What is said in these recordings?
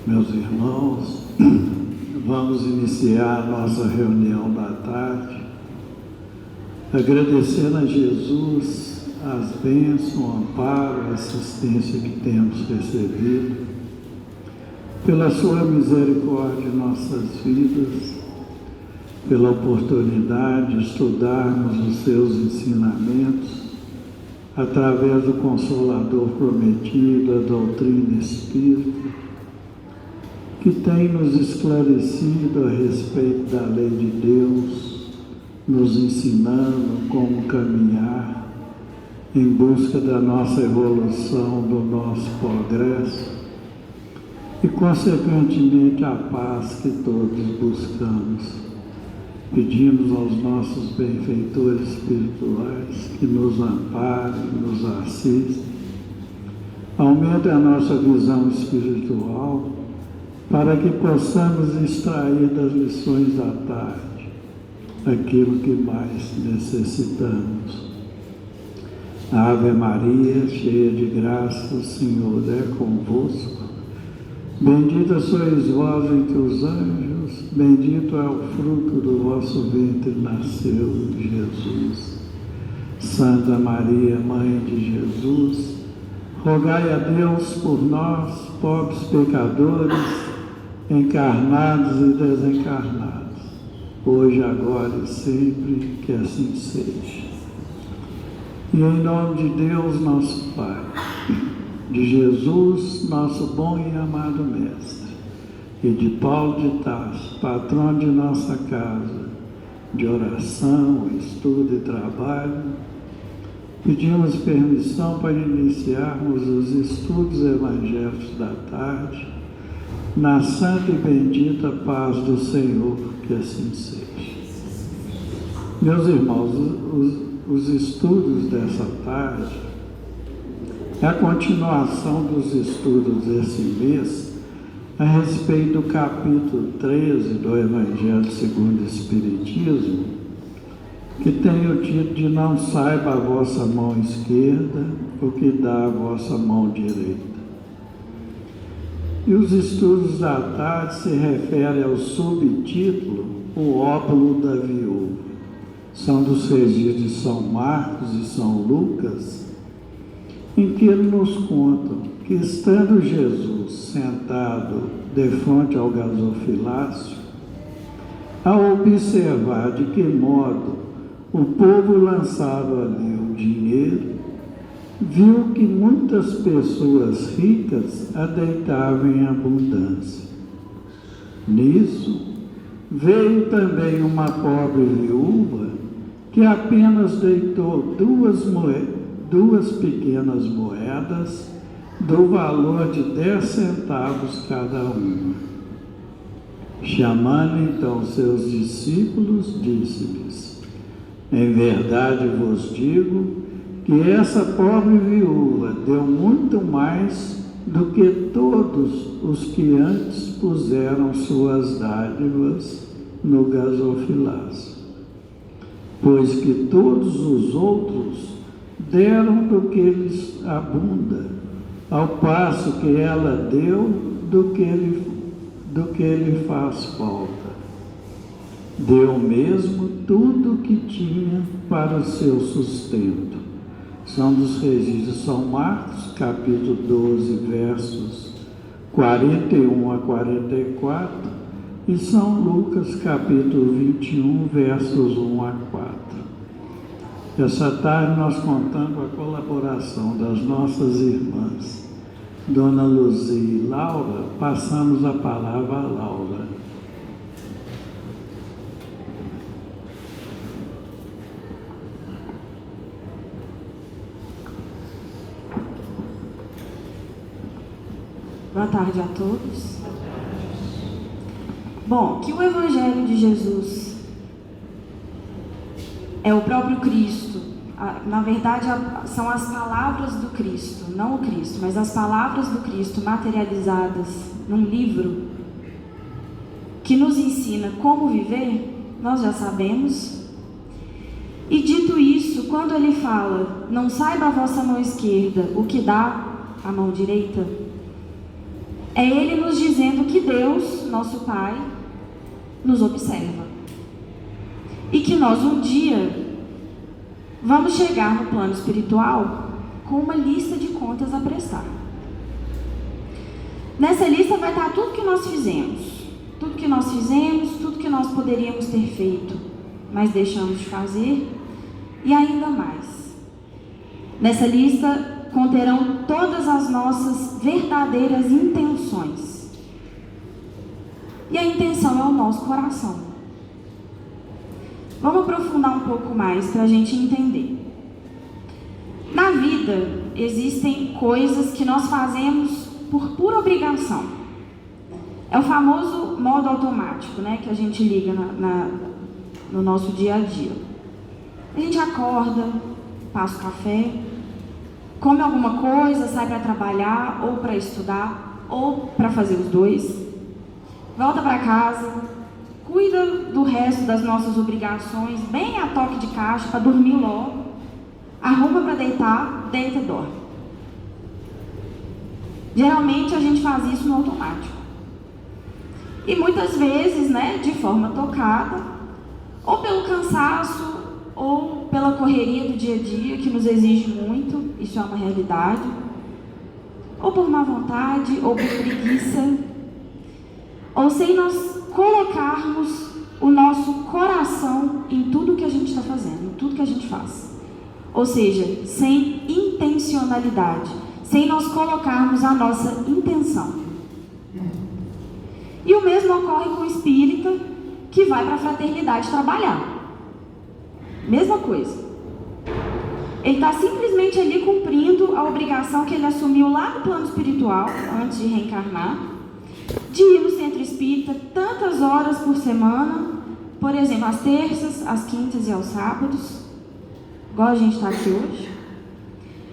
Meus irmãos, vamos iniciar a nossa reunião da tarde, agradecendo a Jesus as bênçãos, o amparo, a assistência que temos recebido, pela sua misericórdia em nossas vidas, pela oportunidade de estudarmos os seus ensinamentos, através do Consolador prometido, a doutrina espírita, que tem nos esclarecido a respeito da lei de Deus, nos ensinando como caminhar em busca da nossa evolução, do nosso progresso e, consequentemente, a paz que todos buscamos. Pedimos aos nossos benfeitores espirituais que nos amparem, nos assistam, aumentem a nossa visão espiritual, para que possamos extrair das lições da tarde aquilo que mais necessitamos. Ave Maria, cheia de graça, o Senhor é convosco. Bendita sois vós entre os anjos, bendito é o fruto do vosso ventre, nasceu Jesus. Santa Maria, Mãe de Jesus, rogai a Deus por nós, pobres pecadores, encarnados e desencarnados, hoje, agora e sempre, que assim seja. E em nome de Deus, nosso Pai, de Jesus, nosso bom e amado Mestre, e de Paulo de Tarso, patrão de nossa casa, de oração, estudo e trabalho, pedimos permissão para iniciarmos os estudos evangélicos da tarde, na santa e bendita paz do Senhor, que assim seja. Meus irmãos, os estudos dessa tarde é a continuação dos estudos desse mês a respeito do capítulo 13 do Evangelho segundo o Espiritismo, que tem o título de Não saiba a vossa mão esquerda o que dá a vossa mão direita. E os estudos da tarde se referem ao subtítulo O Óbolo da Viúva. São dos registros de São Marcos e São Lucas, em que nos contam que, estando Jesus sentado defronte ao gasofilácio, ao observar de que modo o povo lançava ali o dinheiro, viu que muitas pessoas ricas a deitavam em abundância. Nisso, veio também uma pobre viúva que apenas deitou duas pequenas moedas do valor de 10 centavos cada uma. Chamando então seus discípulos, disse-lhes: em verdade vos digo que essa pobre viúva deu muito mais do que todos os que antes puseram suas dádivas no gasofilácio, pois que todos os outros deram do que lhes abunda, ao passo que ela deu do que lhe faz falta. Deu mesmo tudo o que tinha para o seu sustento. São dos registros de São Marcos, capítulo 12, versos 41 a 44, e São Lucas, capítulo 21, versos 1 a 4. Essa tarde nós contamos com a colaboração das nossas irmãs, Dona Luzia e Laura. Passamos a palavra a Laura. Boa tarde a todos. Bom, que o Evangelho de Jesus é o próprio Cristo. Na verdade, são as palavras do Cristo, não o Cristo, mas as palavras do Cristo materializadas num livro que nos ensina como viver, nós já sabemos. E dito isso, quando ele fala, não saiba a vossa mão esquerda o que dá a mão direita, É Ele nos dizendo que Deus, nosso Pai, nos observa. E que nós um dia vamos chegar no plano espiritual com uma lista de contas a prestar. Nessa lista vai estar tudo que nós fizemos. Tudo que nós fizemos, tudo que nós poderíamos ter feito, mas deixamos de fazer, e ainda mais. Nessa lista conterão todas as nossas verdadeiras intenções. E a intenção é o nosso coração. Vamos aprofundar um pouco mais para a gente entender. Na vida, existem coisas que nós fazemos por pura obrigação. É o famoso modo automático, né, que a gente liga no nosso dia a dia. A gente acorda, passa o café, come alguma coisa, sai para trabalhar, ou para estudar, ou para fazer os dois, volta para casa, cuida do resto das nossas obrigações, bem a toque de caixa, para dormir logo, arruma para deitar, deita e dorme. Geralmente a gente faz isso no automático. E muitas vezes, né, de forma tocada, ou pelo cansaço, ou pela correria do dia a dia, que nos exige muito, isso é uma realidade, ou por má vontade, ou por preguiça, ou sem nós colocarmos o nosso coração em tudo que a gente está fazendo, em tudo que a gente faz. Ou seja, sem intencionalidade, sem nós colocarmos a nossa intenção. E o mesmo ocorre com o espírita que vai para a fraternidade trabalhar. Mesma coisa. Ele está simplesmente ali cumprindo a obrigação que ele assumiu lá no plano espiritual, antes de reencarnar, de ir no centro espírita tantas horas por semana, por exemplo, às terças, às quintas e aos sábados, igual a gente está aqui hoje,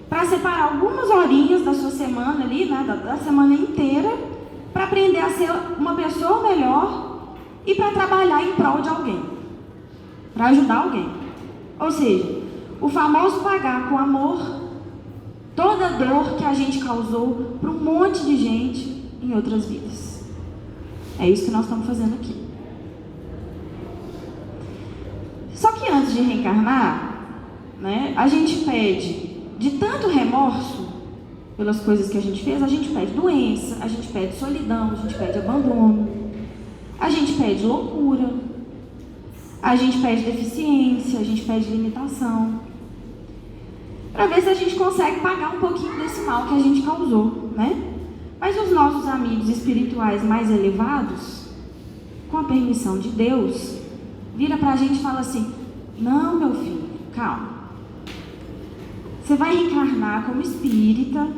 para separar algumas horinhas da sua semana ali, né, da semana inteira, para aprender a ser uma pessoa melhor e para trabalhar em prol de alguém, para ajudar alguém. Ou seja, o famoso pagar com amor toda a dor que a gente causou para um monte de gente em outras vidas. É isso que nós estamos fazendo aqui. Só que antes de reencarnar, né, a gente pede de tanto remorso pelas coisas que a gente fez, a gente pede doença, a gente pede solidão, a gente pede abandono, a gente pede loucura, a gente pede deficiência, a gente pede limitação, para ver se a gente consegue pagar um pouquinho desse mal que a gente causou, né? Mas os nossos amigos espirituais mais elevados, com a permissão de Deus, vira para a gente e fala assim: não, meu filho, calma. Você vai reencarnar como espírita,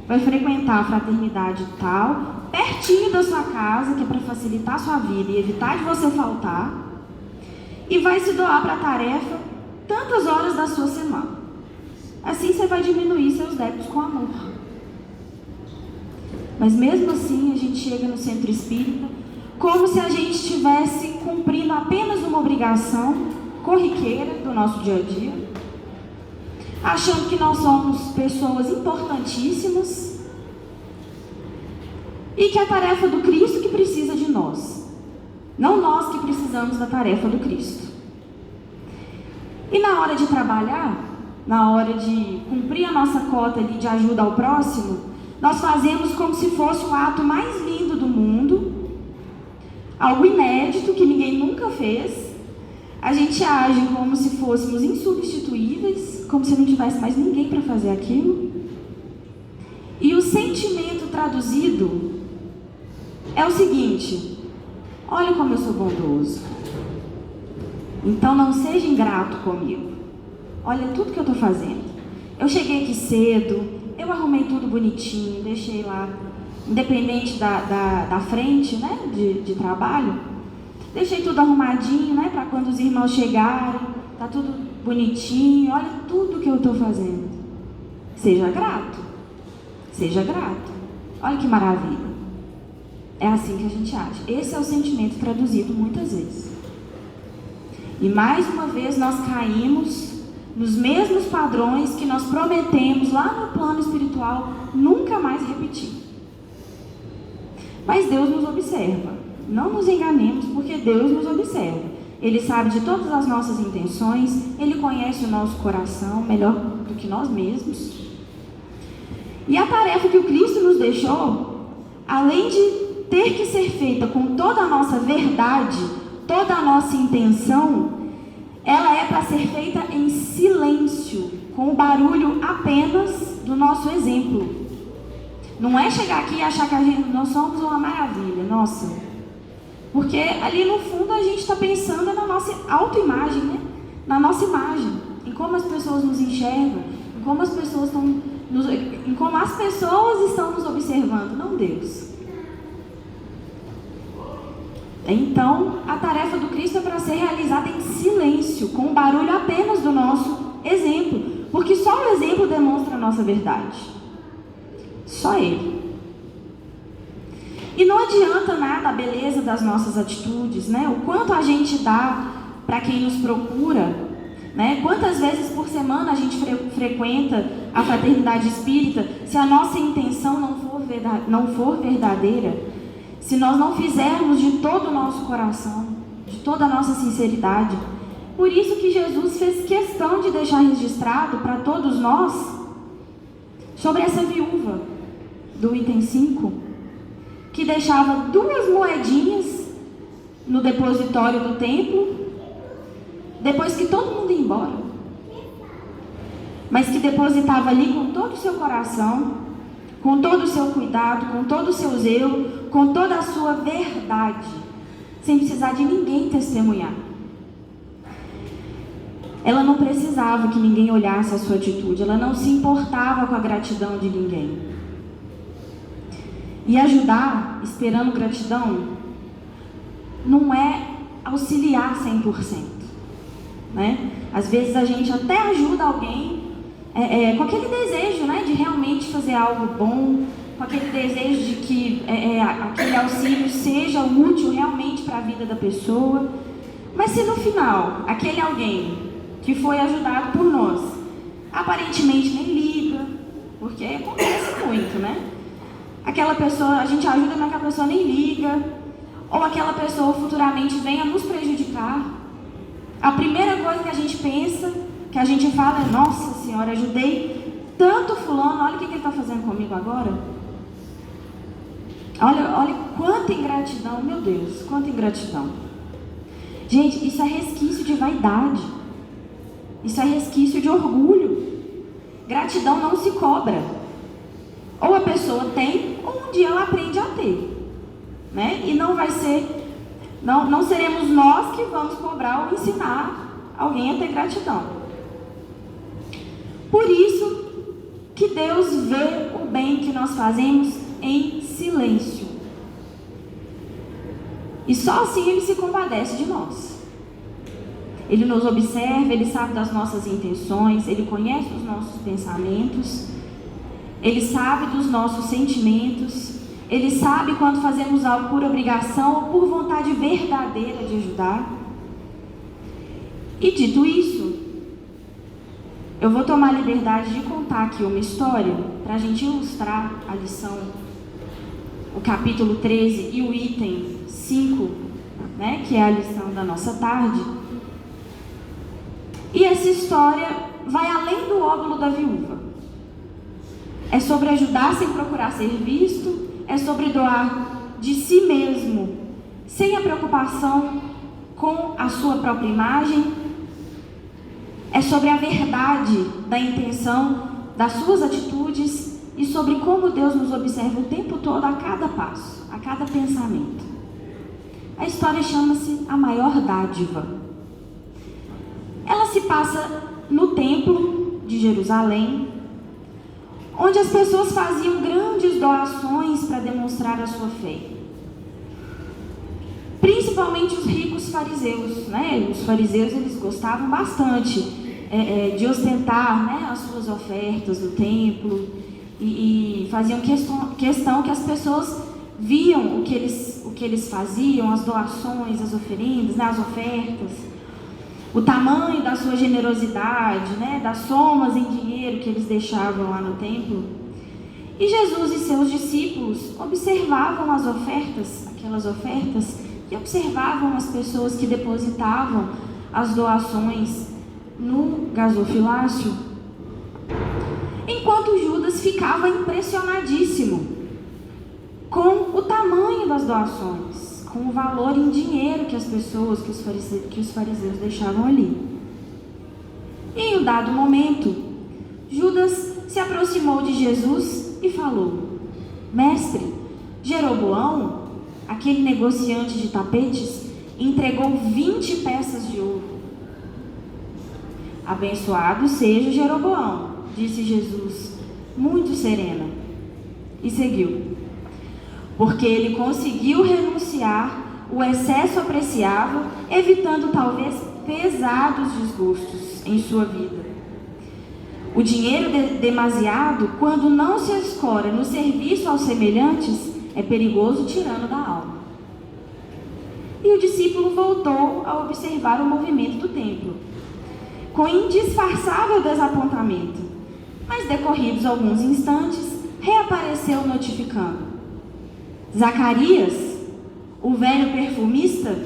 vai frequentar a fraternidade tal, pertinho da sua casa, que é para facilitar a sua vida e evitar de você faltar, e vai se doar para a tarefa tantas horas da sua semana. Assim você vai diminuir seus débitos com amor. Mas mesmo assim a gente chega no centro espírita como se a gente estivesse cumprindo apenas uma obrigação corriqueira do nosso dia a dia, achando que nós somos pessoas importantíssimas e que a tarefa do Cristo que precisa de nós, não nós que precisamos da tarefa do Cristo. E na hora de trabalhar, na hora de cumprir a nossa cota ali de ajuda ao próximo, nós fazemos como se fosse o ato mais lindo do mundo, algo inédito que ninguém nunca fez. A gente age como se fôssemos insubstituíveis, como se não tivesse mais ninguém para fazer aquilo. E o sentimento traduzido é o seguinte: olha como eu sou bondoso, então não seja ingrato comigo. Olha tudo que eu estou fazendo. Eu cheguei aqui cedo, eu arrumei tudo bonitinho, deixei lá, independente da frente, né, de trabalho, deixei tudo arrumadinho, né, para quando os irmãos chegarem, tá tudo bonitinho, olha tudo que eu estou fazendo. Seja grato, seja grato. Olha que maravilha. É assim que a gente age. Esse é o sentimento traduzido muitas vezes. E mais uma vez nós caímos nos mesmos padrões que nós prometemos lá no plano espiritual nunca mais repetir. Mas Deus nos observa. Não nos enganemos, porque Deus nos observa. Ele sabe de todas as nossas intenções, Ele conhece o nosso coração melhor do que nós mesmos. E a tarefa que o Cristo nos deixou, além de ter que ser feita com toda a nossa verdade, toda a nossa intenção, ela é para ser feita em silêncio, com o barulho apenas do nosso exemplo. Não é chegar aqui e achar que nós somos uma maravilha, nossa. Porque ali no fundo a gente está pensando na nossa autoimagem, né? Na nossa imagem, em como as pessoas nos enxergam, em como as pessoas estão nos observando, não Deus. Então, a tarefa do Cristo é para ser realizada em silêncio, com o barulho apenas do nosso exemplo, porque só o exemplo demonstra a nossa verdade. Só Ele. E não adianta nada a beleza das nossas atitudes, né? O quanto a gente dá para quem nos procura, né? Quantas vezes por semana a gente frequenta a fraternidade espírita, se a nossa intenção não for verdadeira, se nós não fizermos de todo o nosso coração, de toda a nossa sinceridade. Por isso que Jesus fez questão de deixar registrado para todos nós sobre essa viúva do item 5, que deixava 2 moedinhas no depositório do templo, depois que todo mundo ia embora, mas que depositava ali com todo o seu coração, com todo o seu cuidado, com todo o seu zelo, com toda a sua verdade, sem precisar de ninguém testemunhar. Ela não precisava que ninguém olhasse a sua atitude, ela não se importava com a gratidão de ninguém. E ajudar, esperando gratidão, não é auxiliar 100%. Né? Às vezes a gente até ajuda alguém com aquele desejo, né, de realmente fazer algo bom, com aquele desejo de que aquele auxílio seja útil realmente para a vida da pessoa. Mas se no final, aquele alguém que foi ajudado por nós, aparentemente nem liga, porque acontece muito, né? Aquela pessoa, a gente ajuda, mas aquela pessoa nem liga, ou aquela pessoa futuramente venha nos prejudicar. A primeira coisa que a gente pensa, que a gente fala é: nossa senhora, ajudei tanto fulano, olha o que ele está fazendo comigo agora. Olha quanta ingratidão, meu Deus, quanta ingratidão. Gente, isso é resquício de vaidade, isso é resquício de orgulho. Gratidão não se cobra. Ou a pessoa tem, ou um dia ela aprende a ter, né? E não vai ser, não seremos nós que vamos cobrar ou ensinar alguém a ter gratidão. Por isso que Deus vê o bem que nós fazemos em silêncio. E só assim Ele se compadece de nós. Ele nos observa, Ele sabe das nossas intenções, Ele conhece os nossos pensamentos, Ele sabe dos nossos sentimentos, Ele sabe quando fazemos algo por obrigação ou por vontade verdadeira de ajudar. E dito isso, eu vou tomar a liberdade de contar aqui uma história para a gente ilustrar a lição, o capítulo 13 e o item 5, né, que é a lição da nossa tarde. E essa história vai além do óbolo da viúva. É sobre ajudar sem procurar ser visto, é sobre doar de si mesmo, sem a preocupação com a sua própria imagem. É sobre a verdade da intenção das suas atitudes e sobre como Deus nos observa o tempo todo, a cada passo, a cada pensamento. A história chama-se A Maior Dádiva. Ela se passa no templo de Jerusalém, onde as pessoas faziam grandes doações para demonstrar a sua fé. Principalmente os ricos fariseus, né? Os fariseus, eles gostavam bastante de ostentar, né, as suas ofertas no templo e faziam questão que as pessoas viam o que eles faziam, as doações, as oferendas, né, as ofertas, o tamanho da sua generosidade, né, das somas em dinheiro que eles deixavam lá no templo. E Jesus e seus discípulos observavam as ofertas, aquelas ofertas, e observavam as pessoas que depositavam as doações no gasofilácio, enquanto Judas ficava impressionadíssimo com o tamanho das doações, com o valor em dinheiro que as pessoas, que os fariseus deixavam ali. E em um dado momento, Judas se aproximou de Jesus e falou: Mestre, Jeroboão, aquele negociante de tapetes, entregou 20 peças de ouro. Abençoado seja Jeroboão, disse Jesus, muito serena, e seguiu. Porque ele conseguiu renunciar o excesso apreciável, evitando talvez pesados desgostos em sua vida. O dinheiro demasiado, quando não se escora no serviço aos semelhantes, é perigoso tirando da alma. E o discípulo voltou a observar o movimento do templo, com indisfarçável desapontamento, mas decorridos alguns instantes, reapareceu notificando: Zacarias, o velho perfumista,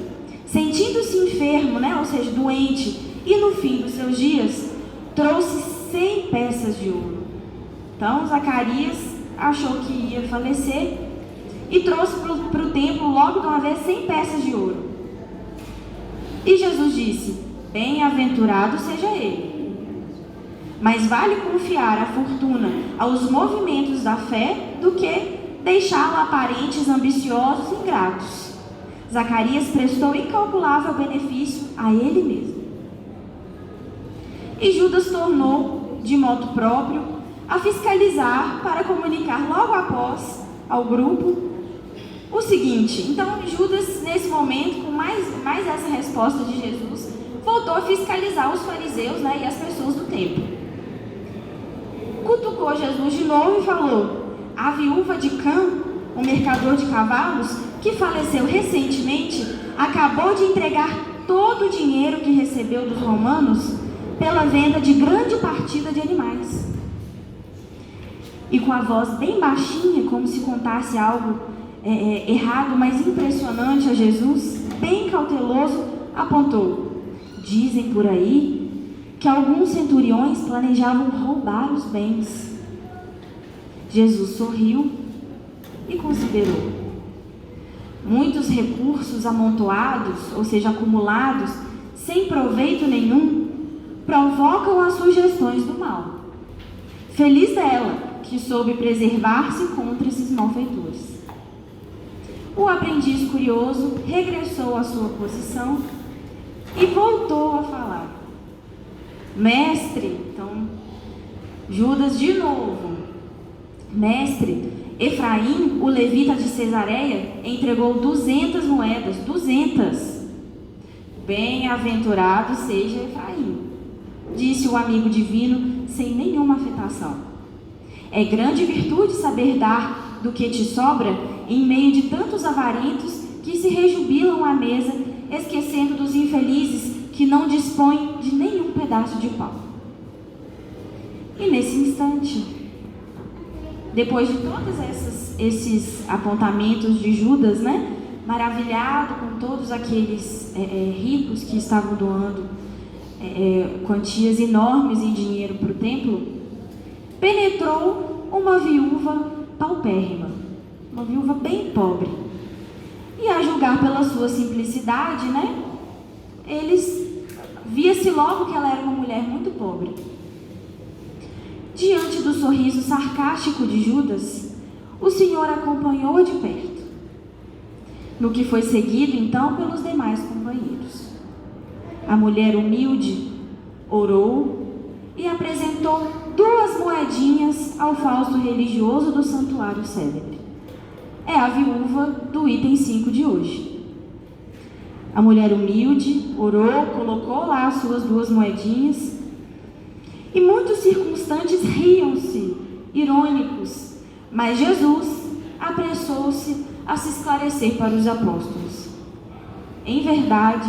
sentindo-se enfermo, ou seja, doente, e no fim dos seus dias, trouxe 100 peças de ouro. Então, Zacarias achou que ia falecer e trouxe para o templo logo de uma vez 100 peças de ouro. E Jesus disse: bem-aventurado seja ele. Mas vale confiar a fortuna aos movimentos da fé do que deixá-lo a parentes ambiciosos e ingratos. Zacarias prestou incalculável benefício a ele mesmo. E Judas tornou, de modo próprio, a fiscalizar para comunicar logo após ao grupo o seguinte. Então Judas, nesse momento, com mais essa resposta de Jesus, voltou a fiscalizar os fariseus, e as pessoas do templo. Cutucou Jesus de novo e falou: a viúva de Cã, o mercador de cavalos, que faleceu recentemente, acabou de entregar todo o dinheiro que recebeu dos romanos pela venda de grande partida de animais. E com a voz bem baixinha, como se contasse algo errado, mas impressionante a Jesus, bem cauteloso, apontou: dizem por aí que alguns centuriões planejavam roubar os bens. Jesus sorriu e considerou: muitos recursos amontoados, ou seja, acumulados, sem proveito nenhum, provocam as sugestões do mal. Feliz dela, que soube preservar-se contra esses malfeitores. O aprendiz curioso regressou à sua posição e voltou a falar: mestre, então, Judas de novo, mestre, Efraim, o levita de Cesareia, entregou 200 moedas, 200. Bem-aventurado seja Efraim, disse o amigo divino sem nenhuma afetação. É grande virtude saber dar do que te sobra em meio de tantos avarentos que se rejubilam à mesa, esquecendo dos infelizes que não dispõem de nenhum pedaço de pão. E nesse instante, depois de todos esses apontamentos de Judas, maravilhado com todos aqueles ricos que estavam doando quantias enormes em dinheiro para o templo, penetrou uma viúva paupérrima, uma viúva bem pobre. E a julgar pela sua simplicidade, via-se logo que ela era uma mulher muito pobre. Diante do sorriso sarcástico de Judas, o Senhor acompanhou-a de perto, no que foi seguido então pelos demais companheiros. A mulher humilde orou e apresentou 2 moedinhas ao falso religioso do santuário célebre. É a viúva do item 5 de hoje. A mulher humilde orou, colocou lá as suas 2 moedinhas, e muitos circunstantes riam-se, irônicos, mas Jesus apressou-se a se esclarecer para os apóstolos. Em verdade,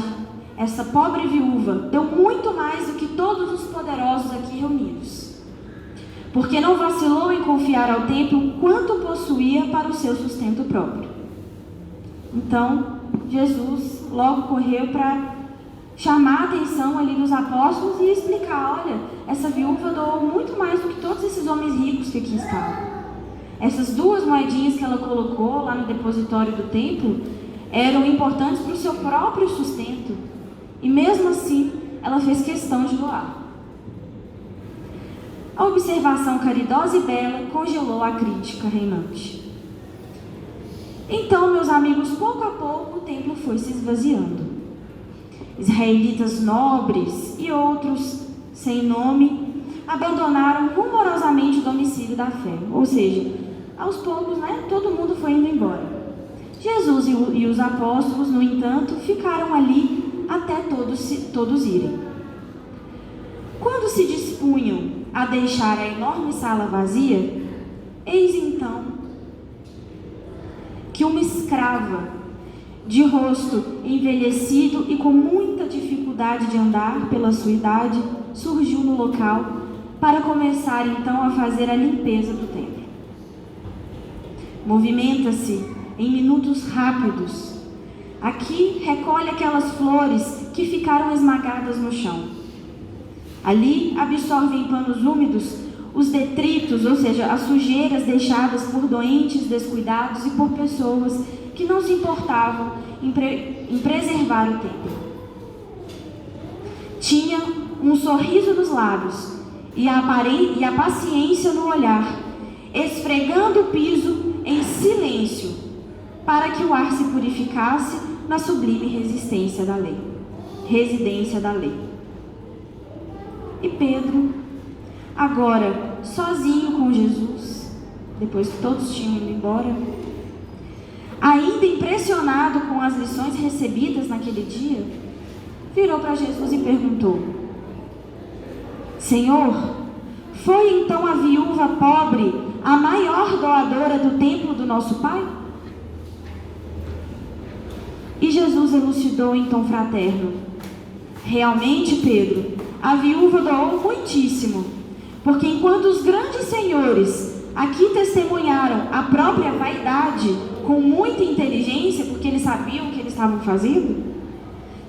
essa pobre viúva deu muito mais do que todos os poderosos aqui reunidos, porque não vacilou em confiar ao templo quanto possuía para o seu sustento próprio. Então, Jesus logo correu para chamar a atenção ali dos apóstolos e explicar: olha, essa viúva doou muito mais do que todos esses homens ricos que aqui estavam. Essas 2 moedinhas que ela colocou lá no depositório do templo eram importantes para o seu próprio sustento. E mesmo assim, ela fez questão de doar. A observação caridosa e bela congelou a crítica reinante. Então, meus amigos, pouco a pouco o templo foi se esvaziando. Israelitas nobres e outros sem nome abandonaram rumorosamente o domicílio da fé. Ou seja, aos poucos, todo mundo foi indo embora. Jesus e os apóstolos, no entanto, ficaram ali até todos irem. Quando se dispunham a deixar a enorme sala vazia, eis então que uma escrava, de rosto envelhecido e com muita dificuldade de andar pela sua idade, surgiu no local para começar então a fazer a limpeza do templo. Movimenta-se em minutos rápidos. Aqui recolhe aquelas flores que ficaram esmagadas no chão. Ali absorve em panos úmidos os detritos, ou seja, as sujeiras deixadas por doentes descuidados e por pessoas que não se importavam em preservar o templo. Tinha um sorriso nos lábios e a paciência no olhar, esfregando o piso em silêncio, para que o ar se purificasse na sublime residência da lei. E Pedro, agora sozinho com Jesus, depois que todos tinham ido embora, ainda impressionado com as lições recebidas naquele dia, virou para Jesus e perguntou: Senhor, foi então a viúva pobre a maior doadora do templo do nosso Pai? E Jesus elucidou em tom fraterno: realmente, Pedro, a viúva doou muitíssimo, porque enquanto os grandes senhores aqui testemunharam a própria vaidade com muita inteligência, porque eles sabiam o que eles estavam fazendo,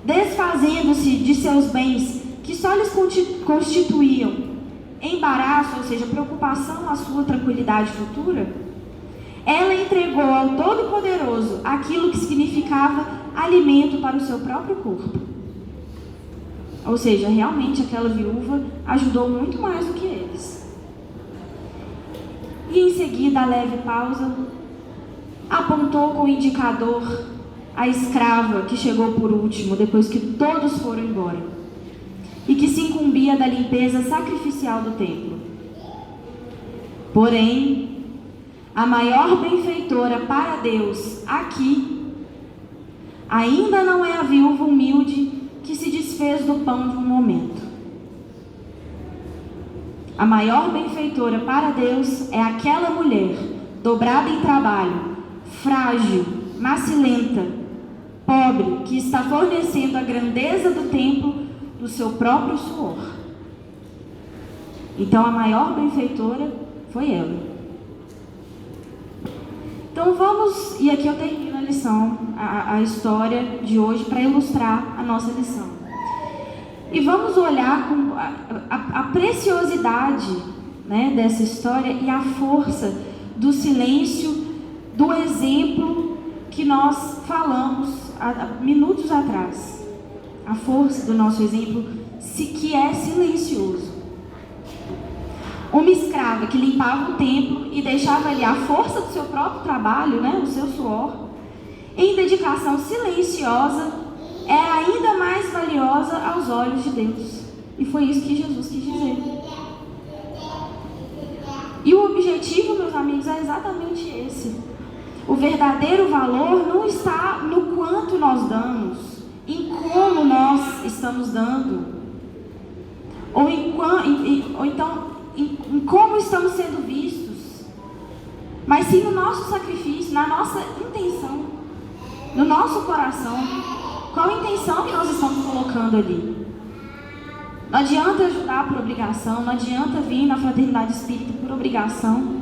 desfazendo-se de seus bens que só lhes constituíam embaraço, ou seja, preocupação à sua tranquilidade futura, ela entregou ao Todo-Poderoso aquilo que significava alimento para o seu próprio corpo. Ou seja, realmente aquela viúva ajudou muito mais do que eles. E em seguida, a leve pausa, apontou com o indicador a escrava que chegou por último, depois que todos foram embora, e que se incumbia da limpeza sacrificial do templo. Porém, a maior benfeitora para Deus aqui ainda não é a viúva humilde que se desfez do pão de um momento. A maior benfeitora para Deus é aquela mulher dobrada em trabalho, frágil, macilenta, pobre, que está fornecendo a grandeza do templo do seu próprio suor. Então a maior benfeitora foi ela. Então vamos, e aqui eu termino a lição, a história de hoje, para ilustrar a nossa lição. E vamos olhar com a preciosidade, dessa história e a força do silêncio, do exemplo que nós falamos há minutos atrás. A força do nosso exemplo, que é silencioso. Uma escrava que limpava o templo e deixava ali a força do seu próprio trabalho, o seu suor, em dedicação silenciosa, era ainda mais valiosa aos olhos de Deus. E foi isso que Jesus quis dizer. E o objetivo, meus amigos, é exatamente esse. O verdadeiro valor não está no quanto nós damos, em como nós estamos dando, ou então em como estamos sendo vistos, mas sim no nosso sacrifício, na nossa intenção, no nosso coração. Qual a intenção que nós estamos colocando ali? Não adianta ajudar por obrigação, não adianta vir na fraternidade espírita por obrigação,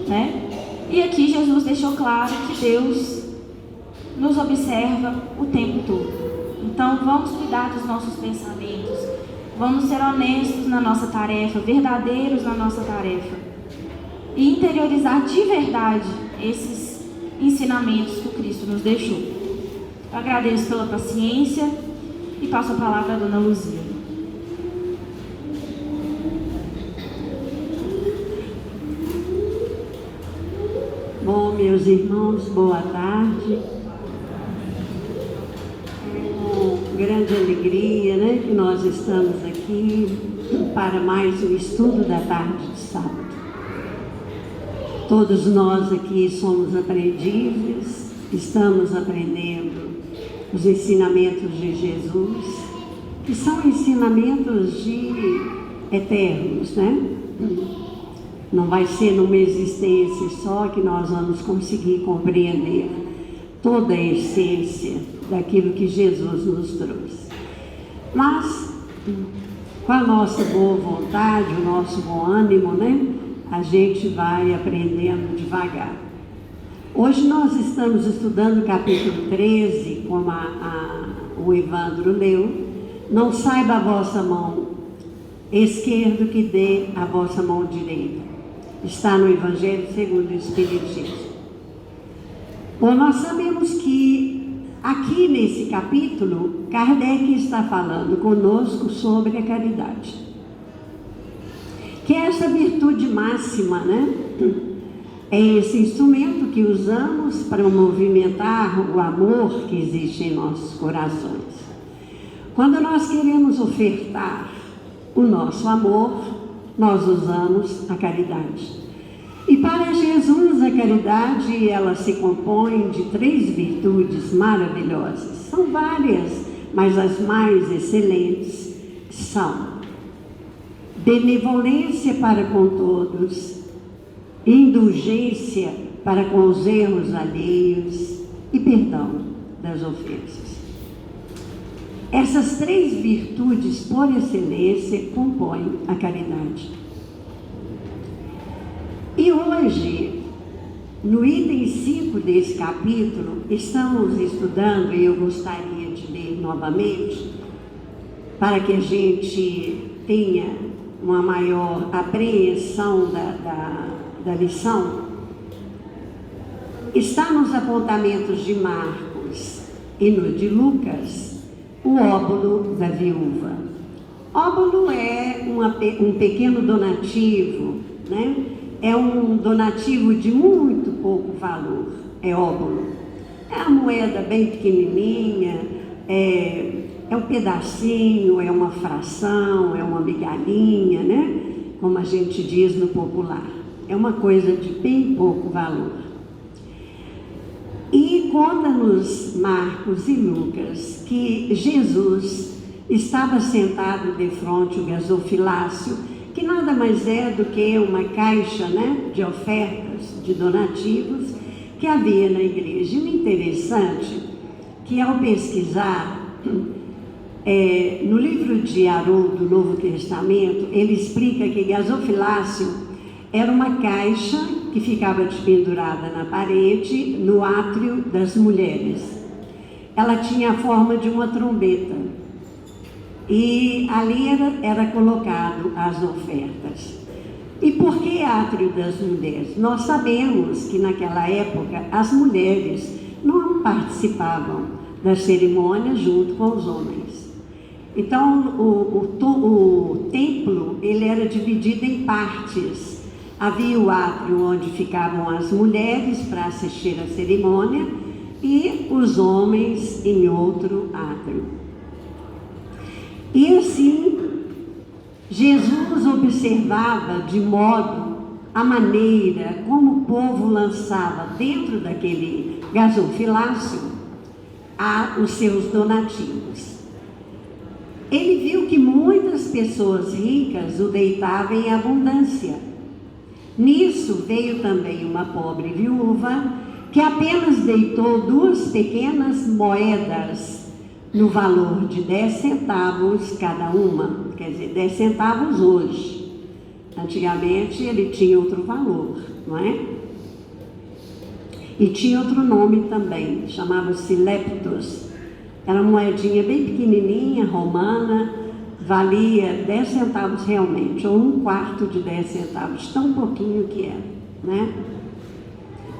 né? E aqui Jesus deixou claro que Deus nos observa o tempo todo. Então vamos cuidar dos nossos pensamentos, vamos ser honestos na nossa tarefa, verdadeiros na nossa tarefa e interiorizar de verdade esses ensinamentos que o Cristo nos deixou. Eu agradeço pela paciência e passo a palavra à Dona Luzia. Bom, meus irmãos, boa tarde. É com grande alegria, né, que nós estamos aqui para mais um estudo da tarde de sábado. Todos nós aqui somos aprendizes, estamos aprendendo os ensinamentos de Jesus, que são ensinamentos eternos, né? Não vai ser numa existência só que nós vamos conseguir compreender toda a essência daquilo que Jesus nos trouxe. Mas, com a nossa boa vontade, o nosso bom ânimo, né? A gente vai aprendendo devagar. Hoje nós estamos estudando o capítulo 13, como o Evandro leu. Não saiba a vossa mão esquerda que dê a vossa mão direita. Está no Evangelho segundo o Espiritismo. Bom, nós sabemos que aqui nesse capítulo, Kardec está falando conosco sobre a caridade, que é essa virtude máxima, né? É esse instrumento que usamos para movimentar o amor que existe em nossos corações. Quando nós queremos ofertar o nosso amor, nós usamos a caridade. E para Jesus, a caridade, ela se compõe de 3 virtudes maravilhosas. São várias, mas as mais excelentes são benevolência para com todos, indulgência para com os erros alheios e perdão das ofensas. Essas 3 virtudes, por excelência, compõem a caridade. E hoje, no item 5 desse capítulo, estamos estudando, e eu gostaria de ler novamente, para que a gente tenha uma maior apreensão da lição. Está nos apontamentos de Marcos e no de Lucas, o óbolo da viúva. Óbolo é um pequeno donativo, né? É um donativo de muito pouco valor, é óbolo. É uma moeda bem pequenininha, é um pedacinho, é uma fração, é uma migalhinha, né? Como a gente diz no popular. É uma coisa de bem pouco valor. E conta-nos Marcos e Lucas que Jesus estava sentado defronte o gasofilácio, que nada mais é do que uma caixa, né, de ofertas, de donativos, que havia na igreja. E o interessante que, ao pesquisar, no livro de Haroldo do Novo Testamento, ele explica que gasofilácio era uma caixa que ficava pendurada na parede, no átrio das mulheres. Ela tinha a forma de uma trombeta. E ali era colocado as ofertas. E por que átrio das mulheres? Nós sabemos que naquela época as mulheres não participavam das cerimônias junto com os homens. Então o templo ele era dividido em partes. Havia o átrio onde ficavam as mulheres para assistir à cerimônia e os homens em outro átrio. E assim, Jesus observava de modo a maneira como o povo lançava dentro daquele gasofilácio os seus donativos. Ele viu que muitas pessoas ricas o deitavam em abundância. Nisso veio também uma pobre viúva que apenas deitou 2 pequenas moedas no valor de 10 centavos cada uma, quer dizer, 10 centavos hoje. Antigamente ele tinha outro valor, não é? E tinha outro nome também, chamava-se leptos. Era uma moedinha bem pequenininha, romana, valia 10 centavos realmente, ou 1/4 de 10 centavos, tão pouquinho que era, né?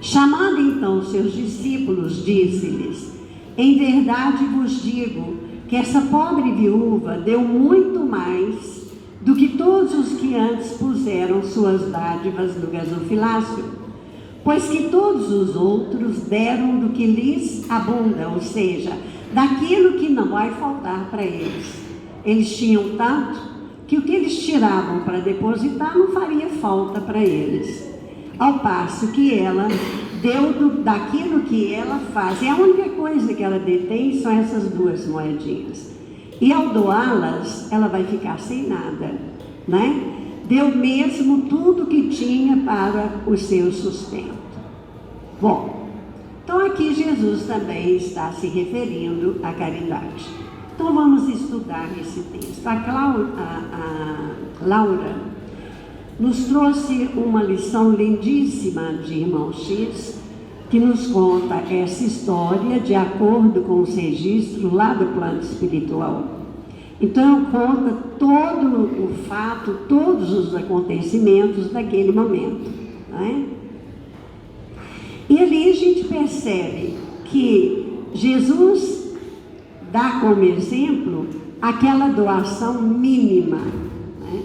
Chamando então seus discípulos, disse-lhes: em verdade vos digo que essa pobre viúva deu muito mais do que todos os que antes puseram suas dádivas no gasofilácio, pois que todos os outros deram do que lhes abunda, ou seja, daquilo que não vai faltar para eles. Eles tinham tanto que o que eles tiravam para depositar não faria falta para eles. Ao passo que ela deu daquilo que ela faz. E a única coisa que ela detém são essas 2 moedinhas. E ao doá-las, ela vai ficar sem nada, né? Deu mesmo tudo que tinha para o seu sustento. Bom, então aqui Jesus também está se referindo à caridade. Então vamos estudar esse texto. A Laura nos trouxe uma lição lindíssima de Irmão X, que nos conta essa história de acordo com os registros lá do plano espiritual. Então conta todo o fato, todos os acontecimentos daquele momento, né? E ali a gente percebe que Jesus dá como exemplo aquela doação mínima, né?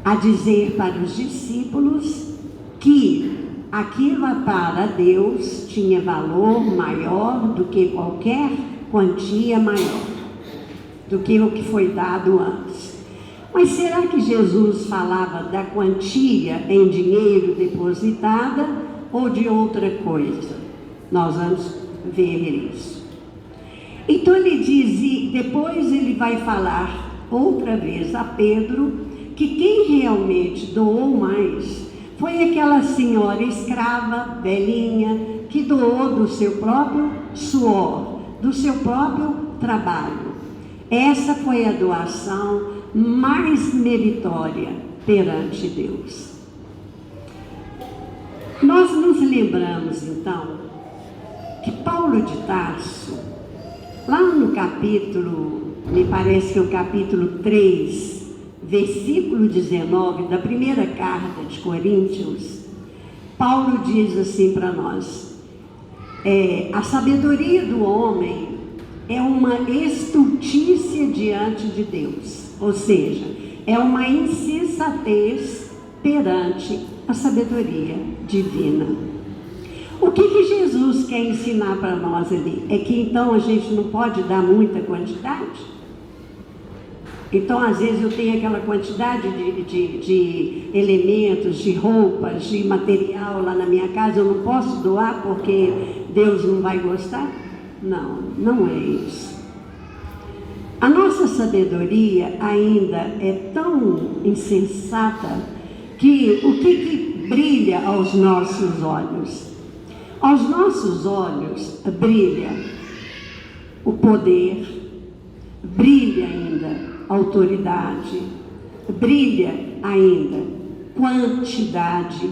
A dizer para os discípulos que aquilo para Deus tinha valor maior do que qualquer quantia maior, do que o que foi dado antes. Mas será que Jesus falava da quantia em dinheiro depositada ou de outra coisa? Nós vamos ver isso. Então ele diz, e depois ele vai falar outra vez a Pedro, que quem realmente doou mais foi aquela senhora escrava, velhinha, que doou do seu próprio suor, do seu próprio trabalho. Essa foi a doação mais meritória perante Deus. Nós nos lembramos então que Paulo de Tarso, lá no capítulo, me parece que é o capítulo 3, versículo 19 da primeira carta de Coríntios, Paulo diz assim para nós: a sabedoria do homem é uma estultícia diante de Deus, ou seja, é uma insensatez perante a sabedoria divina. O que Jesus quer ensinar para nós ali? É que então a gente não pode dar muita quantidade? Então, às vezes, eu tenho aquela quantidade de elementos, de roupas, de material lá na minha casa, eu não posso doar porque Deus não vai gostar? Não, não é isso. A nossa sabedoria ainda é tão insensata que o que brilha aos nossos olhos? Aos nossos olhos brilha o poder, brilha ainda autoridade, brilha ainda quantidade,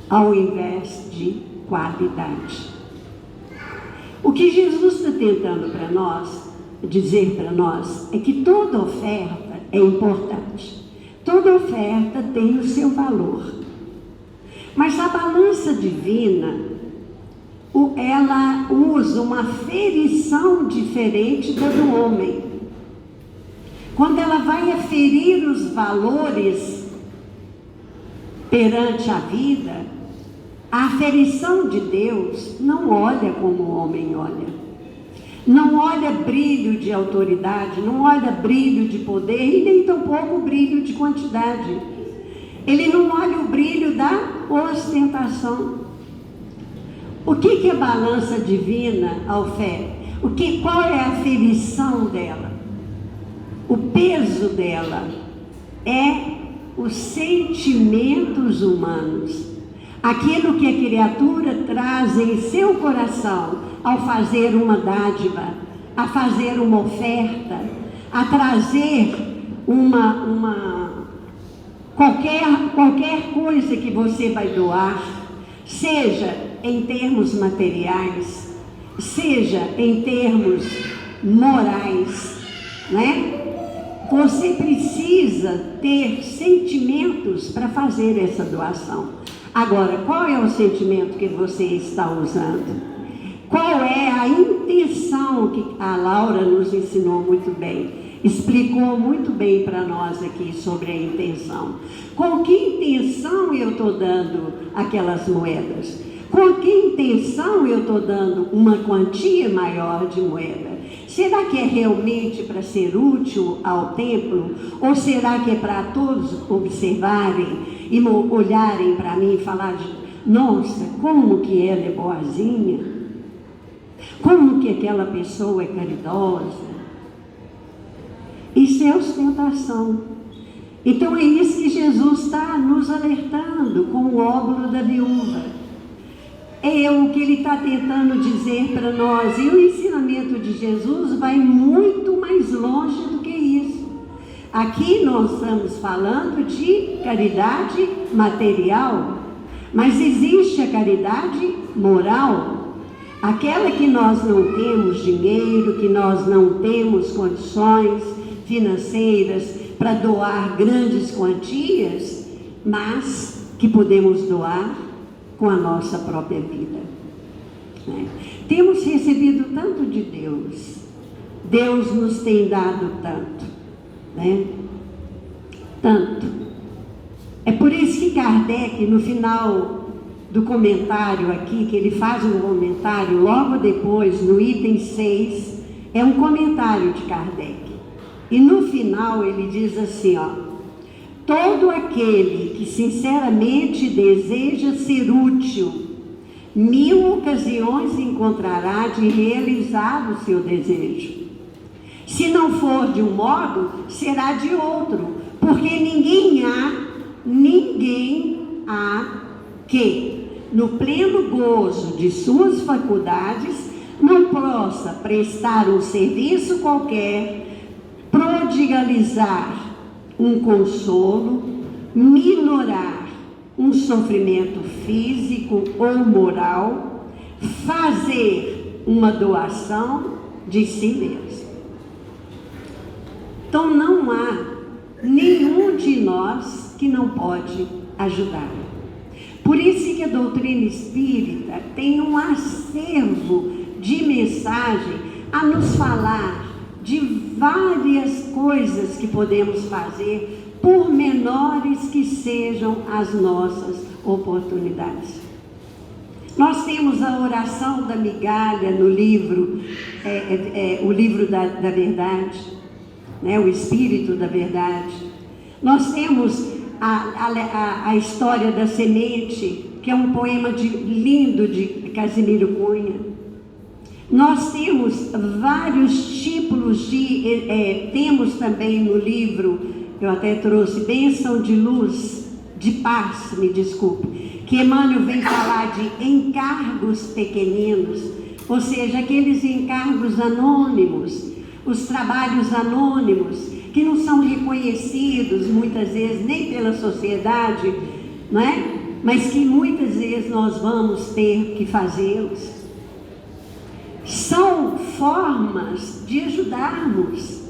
ao invés de qualidade. O que Jesus está tentando para nós, dizer para nós, é que toda oferta é importante. Toda oferta tem o seu valor. Mas a balança divina, ela usa uma aferição diferente da do homem. Quando ela vai aferir os valores perante a vida, a aferição de Deus não olha como o homem olha. Não olha brilho de autoridade, não olha brilho de poder e nem tampouco brilho de quantidade. Ele não olha o brilho da ostentação. O que é a balança divina ofere? Qual é a aferição dela? O peso dela é os sentimentos humanos, aquilo que a criatura traz em seu coração ao fazer uma dádiva, a fazer uma oferta, a trazer qualquer coisa que você vai doar, seja em termos materiais, seja em termos morais, né? Você precisa ter sentimentos para fazer essa doação. Agora, qual é o sentimento que você está usando? Qual é a intenção que a Laura nos ensinou muito bem? Explicou muito bem para nós aqui sobre a intenção. Com que intenção eu estou dando aquelas moedas? Com que intenção eu estou dando uma quantia maior de moeda? Será que é realmente para ser útil ao templo? Ou será que é para todos observarem e olharem para mim e falar, nossa, como que ela é boazinha? Como que aquela pessoa é caridosa? Isso é ostentação. Então é isso que Jesus está nos alertando com o óbolo da viúva. É o que ele está tentando dizer para nós. E o ensinamento de Jesus vai muito mais longe do que isso. Aqui nós estamos falando de caridade material, mas existe a caridade moral. Aquela que nós não temos dinheiro, que nós não temos condições financeiras para doar grandes quantias, mas que podemos doar com a nossa própria vida, né? Temos recebido tanto de Deus, Deus nos tem dado tanto, né? Tanto. É por isso que Kardec, no final do comentário aqui, que ele faz um comentário logo depois, no item 6, é um comentário de Kardec. E no final ele diz assim, ó: todo aquele que sinceramente deseja ser útil, 1000 ocasiões encontrará de realizar o seu desejo. Se não for de um modo, será de outro, porque ninguém há que, no pleno gozo de suas faculdades, não possa prestar um serviço qualquer, prodigalizar um consolo, minorar um sofrimento físico ou moral, fazer uma doação de si mesmo. Então não há nenhum de nós que não pode ajudar. Por isso que a doutrina espírita tem um acervo de mensagem a nos falar de várias coisas que podemos fazer, por menores que sejam as nossas oportunidades. Nós temos a oração da migalha no livro, o livro da verdade, né? O Espírito da Verdade. Nós temos a história da semente, que é um poema lindo de Casimiro Cunha. Nós temos vários tipos temos também no livro, eu até trouxe, Bênção de Luz, de Paz, me desculpe, que Emmanuel vem falar de encargos pequeninos, ou seja, aqueles encargos anônimos, os trabalhos anônimos, que não são reconhecidos muitas vezes nem pela sociedade, não é? Mas que muitas vezes nós vamos ter que fazê-los. São formas de ajudarmos.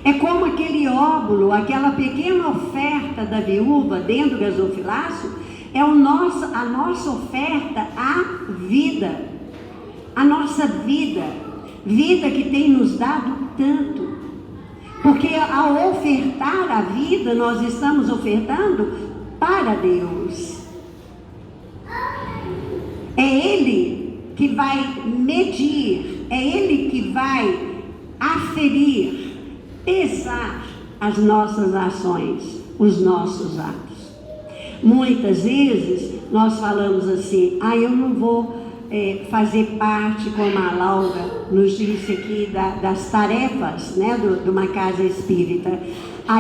É como aquele óbolo, aquela pequena oferta da viúva dentro do gasofilácio, é a nossa oferta à vida. A nossa vida que tem nos dado tanto. Porque ao ofertar a vida, nós estamos ofertando para Deus. É Ele que vai medir, é Ele que vai aferir, pesar as nossas ações, os nossos atos. Muitas vezes nós falamos assim, eu não vou fazer parte, como a Laura nos disse aqui, das tarefas, né, de uma casa espírita.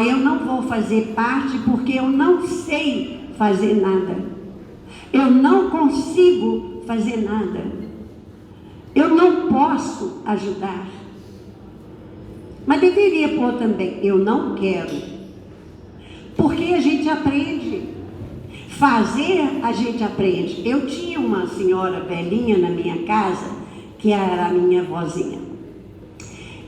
Eu não vou fazer parte porque eu não sei fazer nada. Eu não consigo fazer nada. Eu não posso ajudar. Mas deveria pôr também, eu não quero. Porque a gente aprende. Fazer, a gente aprende. Eu tinha uma senhora velhinha na minha casa, que era a minha vozinha.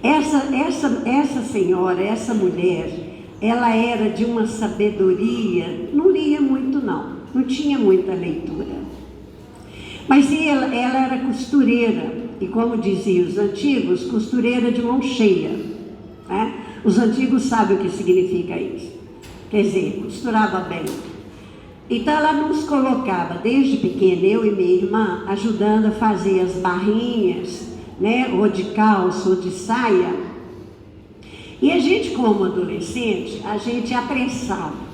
Essa senhora, essa mulher, ela era de uma sabedoria, não lia muito não tinha muita leitura. Mas ela era costureira, e como diziam os antigos, costureira de mão cheia. Né? Os antigos sabem o que significa isso. Quer dizer, costurava bem. Então ela nos colocava, desde pequena, eu e minha irmã, ajudando a fazer as barrinhas, né? Ou de calça, ou de saia. E a gente, como adolescente, a gente apressava.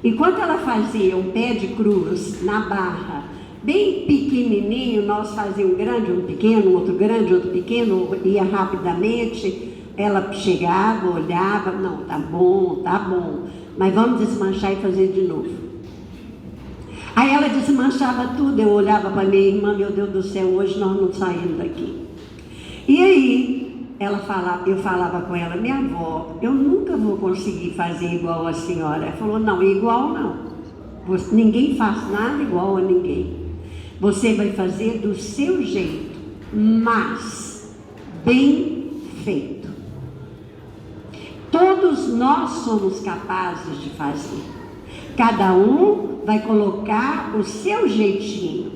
Enquanto ela fazia um pé de cruz na barra, bem pequenininho, nós fazíamos um grande, um pequeno, outro grande, outro pequeno, ia rapidamente. Ela chegava, olhava, não, tá bom, mas vamos desmanchar e fazer de novo. Aí ela desmanchava tudo, eu olhava para minha irmã, meu Deus do céu, hoje nós não saímos daqui. E aí, eu falava com ela, minha avó, eu nunca vou conseguir fazer igual a senhora. Ela falou, não, igual não. Ninguém faz nada igual a ninguém. Você vai fazer do seu jeito, mas bem feito. Todos nós somos capazes de fazer. Cada um vai colocar o seu jeitinho,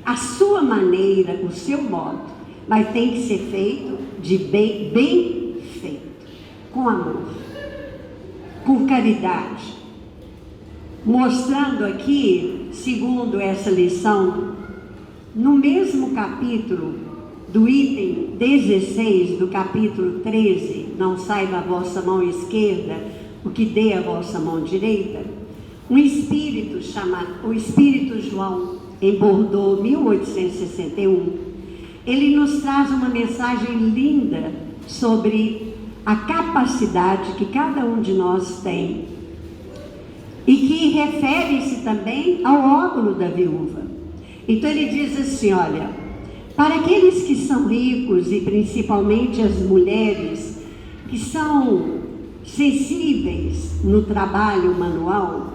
a sua maneira, o seu modo, mas tem que ser feito de bem feito, com amor, com caridade. Mostrando aqui, segundo essa lição, no mesmo capítulo, do item 16 do capítulo 13, não saiba a vossa mão esquerda o que dê a vossa mão direita, um espírito chamado, o Espírito João, em Bordeaux, 1861, ele nos traz uma mensagem linda sobre a capacidade que cada um de nós tem e que refere-se também ao óbolo da viúva. Então ele diz assim, olha, para aqueles que são ricos e principalmente as mulheres que são sensíveis no trabalho manual,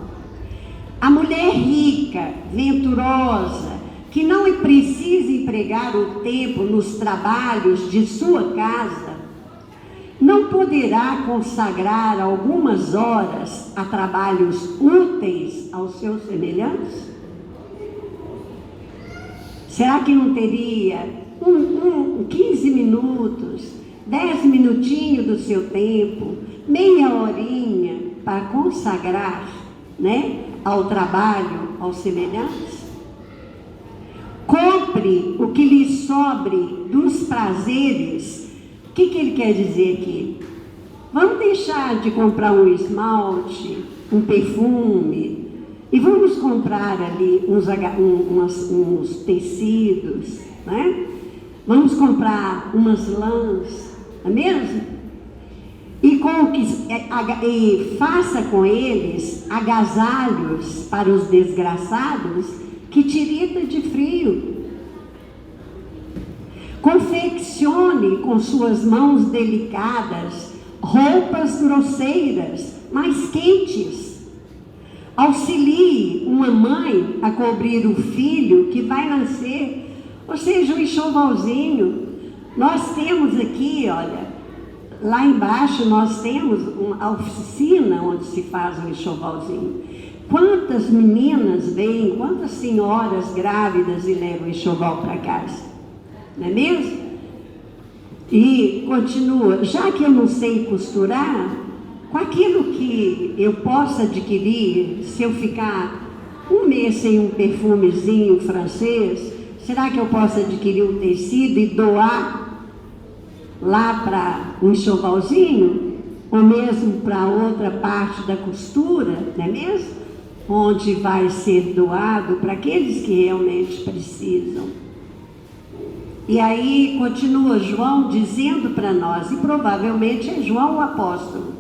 a mulher rica, venturosa, que não precisa empregar o tempo nos trabalhos de sua casa, não poderá consagrar algumas horas a trabalhos úteis aos seus semelhantes? Será que não teria 15 minutos, 10 minutinhos do seu tempo, meia horinha para consagrar, né, ao trabalho, aos semelhantes? Compre o que lhe sobre dos prazeres. O que ele quer dizer aqui? Vamos deixar de comprar um esmalte, um perfume, e vamos comprar ali uns tecidos, né? Vamos comprar umas lãs, não é mesmo? E faça com eles agasalhos para os desgraçados que tirita de frio. Confeccione com suas mãos delicadas roupas grosseiras, mas quentes. Auxilie uma mãe a cobrir o filho que vai nascer, ou seja, um enxovalzinho. Nós temos aqui, olha, lá embaixo nós temos uma oficina onde se faz um enxovalzinho. Quantas meninas vêm, quantas senhoras grávidas e levam enxoval para casa? Não é mesmo? E continua, já que eu não sei costurar, com aquilo que eu possa adquirir, se eu ficar um mês sem um perfumezinho francês, será que eu posso adquirir um tecido e doar lá para um enxovalzinho? Ou mesmo para outra parte da costura, não é mesmo? Onde vai ser doado para aqueles que realmente precisam. E aí continua João dizendo para nós, e provavelmente é João o apóstolo.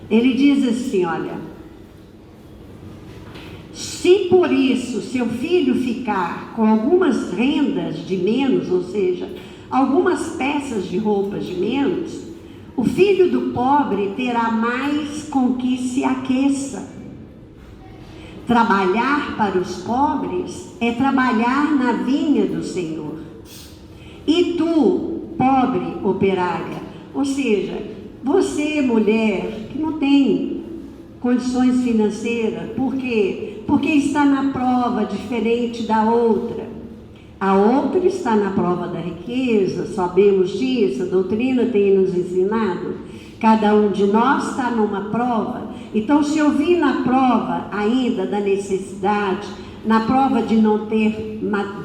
Ele diz assim, olha, se por isso seu filho ficar com algumas rendas de menos, ou seja, algumas peças de roupas de menos, O filho do pobre terá mais com que se aqueça. Trabalhar para os pobres é trabalhar na vinha do Senhor. E tu, pobre operária, ou seja, você, mulher, que não tem condições financeiras, por quê? Porque está na prova diferente da outra. A outra está na prova da riqueza, sabemos disso, a doutrina tem nos ensinado. Cada um de nós está numa prova. Então, se eu vir na prova ainda da necessidade, na prova de não ter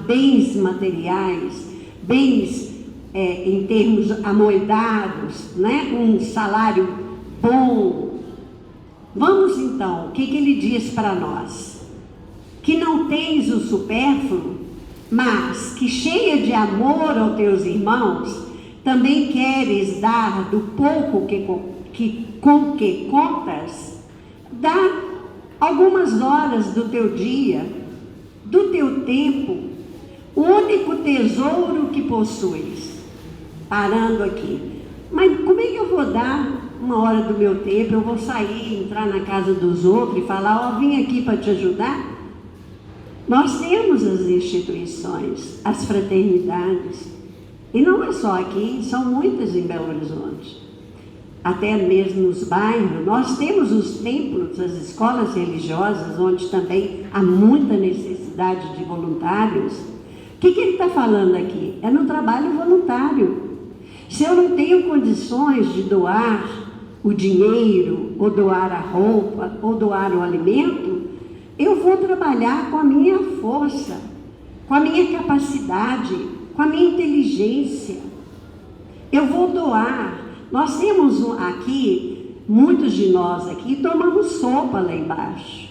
bens materiais, bens em termos amoedados, né? Um salário bom. Vamos então, o que ele diz para nós? Que não tens o supérfluo, mas que cheia de amor aos teus irmãos, também queres dar do pouco com que contas, dá algumas horas do teu dia, do teu tempo, o único tesouro que possuis. Parando aqui. Mas como é que eu vou dar uma hora do meu tempo? Eu vou sair, entrar na casa dos outros e falar, vim aqui para te ajudar? Nós temos as instituições, as fraternidades, e não é só aqui, são muitas em Belo Horizonte. Até mesmo nos bairros, nós temos os templos, as escolas religiosas, onde também há muita necessidade de voluntários. O que ele está falando aqui? É no trabalho voluntário. Se eu não tenho condições de doar o dinheiro, ou doar a roupa, ou doar o alimento, eu vou trabalhar com a minha força, com a minha capacidade, com a minha inteligência. Eu vou doar. Nós temos aqui, muitos de nós aqui, tomamos sopa lá embaixo.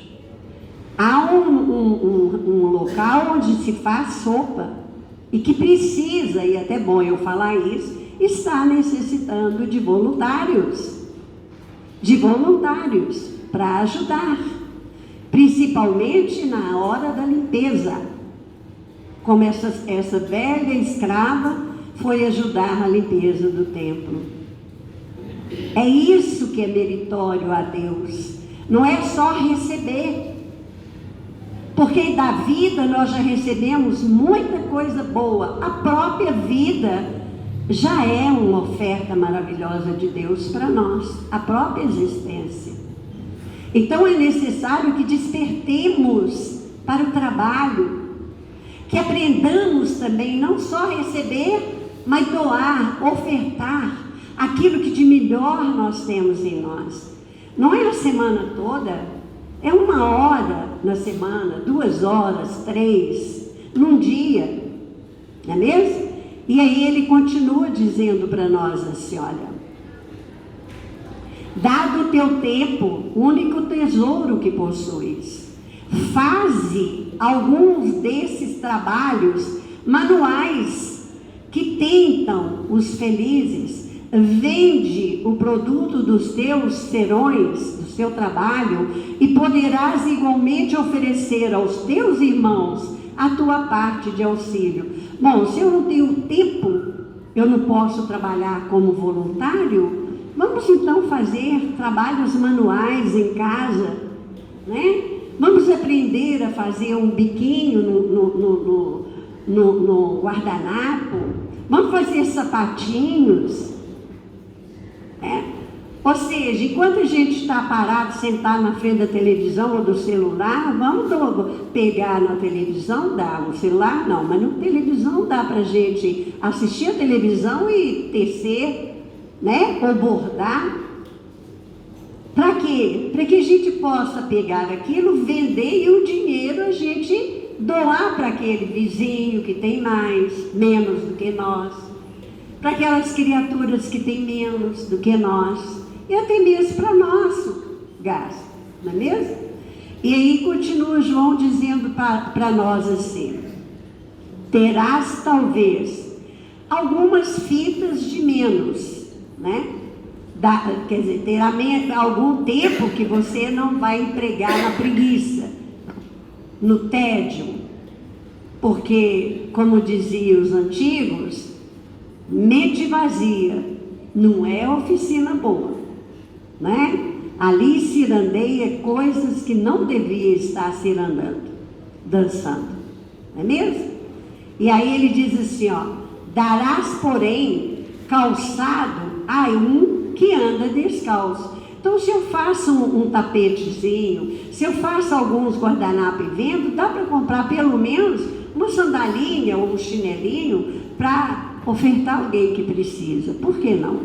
Há um local onde se faz sopa e que precisa, e é até bom eu falar isso, está necessitando de voluntários para ajudar, principalmente na hora da limpeza, como essa velha escrava foi ajudar na limpeza do templo. É isso que é meritório a Deus, não é só receber, porque da vida nós já recebemos muita coisa boa. A própria vida já é uma oferta maravilhosa de Deus para nós, a própria existência. Então é necessário que despertemos para o trabalho, que aprendamos também não só receber, mas doar, ofertar aquilo que de melhor nós temos em nós. Não é a semana toda, é 1 hora na semana, 2 horas, 3, num dia, não é mesmo? E aí ele continua dizendo para nós assim, olha, dado o teu tempo, o único tesouro que possuis, faze alguns desses trabalhos manuais que tentam os felizes, vende o produto dos teus serões, do seu trabalho, e poderás igualmente oferecer aos teus irmãos a tua parte de auxílio. Bom, se eu não tenho tempo, eu não posso trabalhar como voluntário, vamos então fazer trabalhos manuais em casa, né? Vamos aprender a fazer um biquinho no guardanapo, vamos fazer sapatinhos, Ou seja, enquanto a gente está parado, sentado na frente da televisão ou do celular, vamos pegar na televisão, dá, no celular não, mas na televisão dá para a gente assistir a televisão e tecer, né, ou bordar. Para quê? Para que a gente possa pegar aquilo, vender e o dinheiro a gente doar para aquele vizinho que tem menos do que nós, para aquelas criaturas que têm menos do que nós, e até mesmo para nosso gasto, não é mesmo? E aí continua João dizendo para nós assim: terás talvez algumas fitas de menos, né? Quer dizer, terá algum tempo que você não vai empregar na preguiça, no tédio, porque, como diziam os antigos, mente vazia não é oficina boa, né? Ali cirandeia coisas que não devia estar cirandando, dançando, não é mesmo? E aí ele diz assim, ó, darás, porém, calçado a um que anda descalço. Então, se eu faço um tapetezinho, se eu faço alguns guardanapos e vendo, dá para comprar pelo menos uma sandalinha ou um chinelinho para ofertar alguém que precisa. Por que não?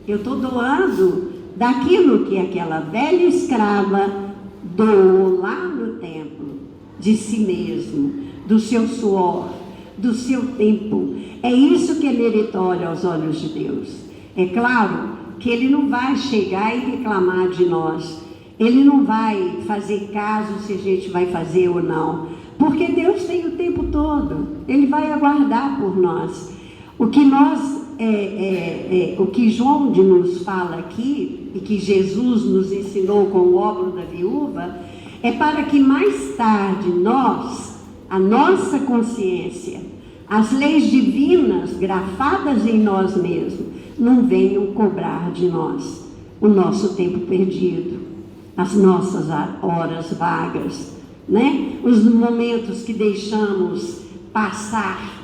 Eu estou doando daquilo que aquela velha escrava doou lá no templo, de si mesmo, do seu suor, do seu tempo. É isso que é meritório aos olhos de Deus. É claro que Ele não vai chegar e reclamar de nós. Ele não vai fazer caso se a gente vai fazer ou não. Porque Deus tem o tempo todo. Ele vai aguardar por nós. O que o que João nos fala aqui, e que Jesus nos ensinou com o óbolo da viúva, é para que mais tarde nós, a nossa consciência, as leis divinas grafadas em nós mesmos, não venham cobrar de nós o nosso tempo perdido, as nossas horas vagas, né? Os momentos que deixamos passar,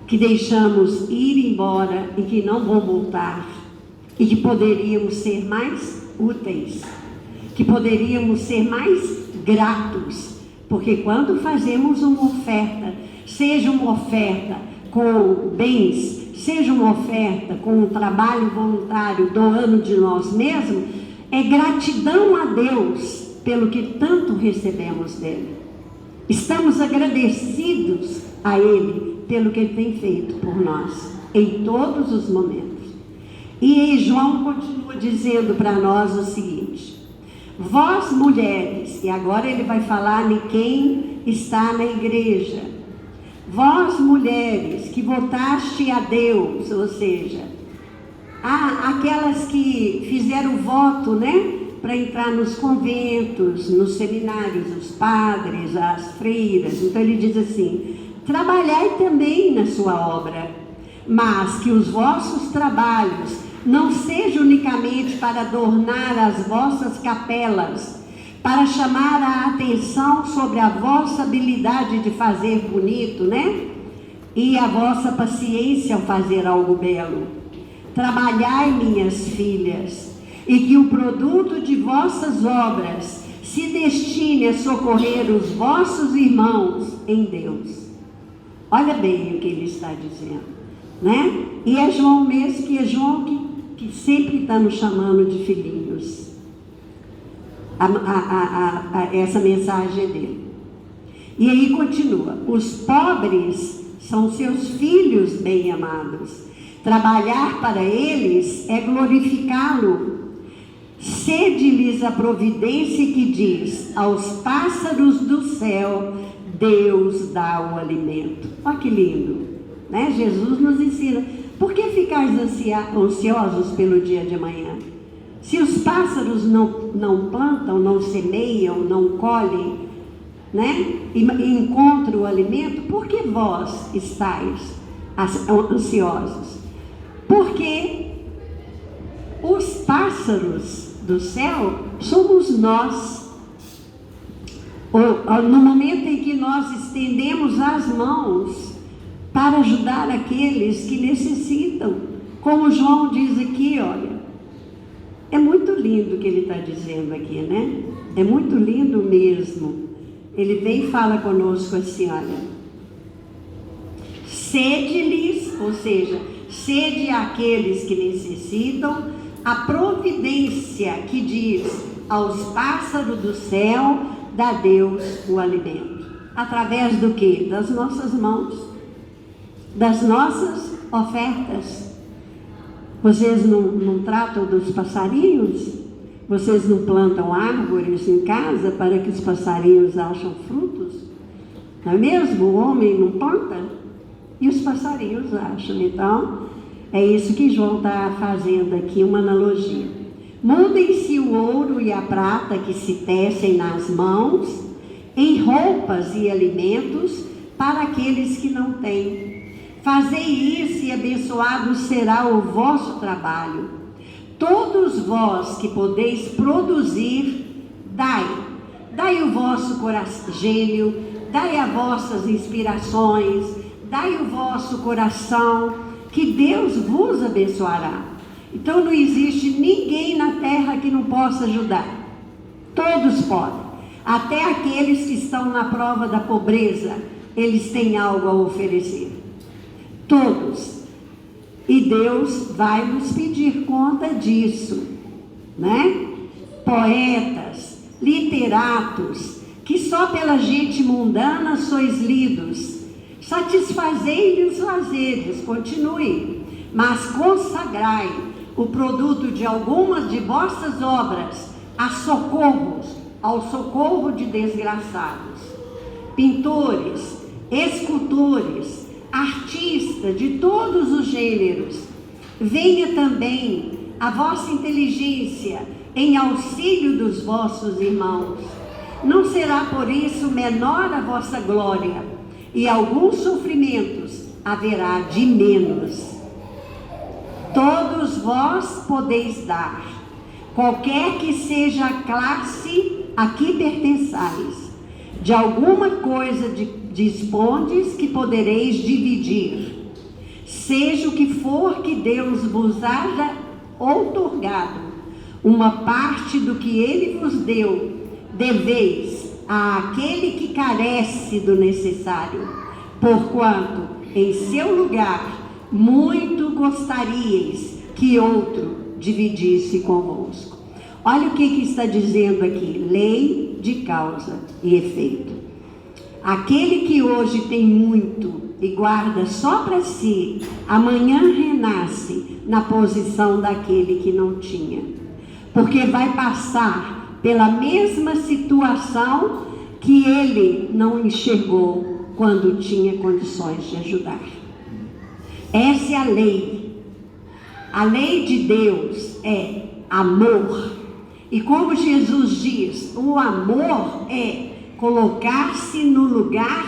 que deixamos ir embora e que não vão voltar, e que poderíamos ser mais úteis, que poderíamos ser mais gratos, porque quando fazemos uma oferta, seja uma oferta com bens, seja uma oferta com um trabalho voluntário, doando de nós mesmos, é gratidão a Deus pelo que tanto recebemos dele. Estamos agradecidos a Ele pelo que Ele tem feito por nós, em todos os momentos. E aí João continua dizendo para nós o seguinte: vós mulheres, e agora ele vai falar de quem está na igreja, vós mulheres que votaste a Deus, ou seja, aquelas que fizeram voto, né, para entrar nos conventos, nos seminários, os padres, as freiras. Então ele diz assim: trabalhai também na sua obra, mas que os vossos trabalhos não sejam unicamente para adornar as vossas capelas, para chamar a atenção sobre a vossa habilidade de fazer bonito, né? E a vossa paciência ao fazer algo belo. Trabalhai, minhas filhas, e que o produto de vossas obras se destine a socorrer os vossos irmãos em Deus. Olha bem o que ele está dizendo, né? E é João mesmo, que é João que sempre está nos chamando de filhinhos. Essa mensagem é dele. E aí continua: os pobres são seus filhos bem-amados. Trabalhar para eles é glorificá-lo. Cede-lhes a providência que diz: aos pássaros do céu Deus dá o alimento. Olha que lindo, né? Jesus nos ensina. Por que ficais ansiosos pelo dia de amanhã? Se os pássaros não plantam, não semeiam, não colhem, né? E encontram o alimento, por que vós estáis ansiosos? Porque os pássaros do céu somos nós. No momento em que nós estendemos as mãos para ajudar aqueles que necessitam, como João diz aqui, olha, é muito lindo o que ele está dizendo aqui, né? É muito lindo mesmo. Ele vem e fala conosco assim, olha: cede-lhes, ou seja, cede àqueles que necessitam a providência que diz: aos pássaros do céu dá Deus o alimento. Através do quê? Das nossas mãos, das nossas ofertas. Vocês não tratam dos passarinhos? Vocês não plantam árvores em casa para que os passarinhos acham frutos? Não é mesmo? O homem não planta e os passarinhos acham. Então, é isso que João está fazendo aqui, uma analogia. Mudem-se o ouro e a prata que se tecem nas mãos em roupas e alimentos para aqueles que não têm. Fazei isso e abençoado será o vosso trabalho. Todos vós que podeis produzir, dai o vosso gênio, dai as vossas inspirações, dai o vosso coração, que Deus vos abençoará. Então não existe ninguém na terra que não possa ajudar. Todos podem. Até aqueles que estão na prova da pobreza, eles têm algo a oferecer. Todos. E Deus vai nos pedir conta disso, né? Poetas, literatos, que só pela gente mundana sois lidos. Satisfazei-lhe os lazeres, continue, mas consagrai o produto de algumas de vossas obras ao socorro de desgraçados. Pintores, escultores, artistas de todos os gêneros, venha também a vossa inteligência em auxílio dos vossos irmãos. Não será por isso menor a vossa glória, e alguns sofrimentos haverá de menos. Todos vós podeis dar, qualquer que seja a classe a que pertençais, de alguma coisa dispondes que podereis dividir, seja o que for que Deus vos haja outorgado, uma parte do que Ele vos deu, deveis àquele que carece do necessário, porquanto em seu lugar muito gostaríeis que outro dividisse convosco. Olha o que está dizendo aqui: lei de causa e efeito. Aquele que hoje tem muito e guarda só para si, amanhã renasce na posição daquele que não tinha, porque vai passar pela mesma situação que ele não enxergou quando tinha condições de ajudar. Essa é a lei. A lei de Deus é amor. E como Jesus diz, o amor é colocar-se no lugar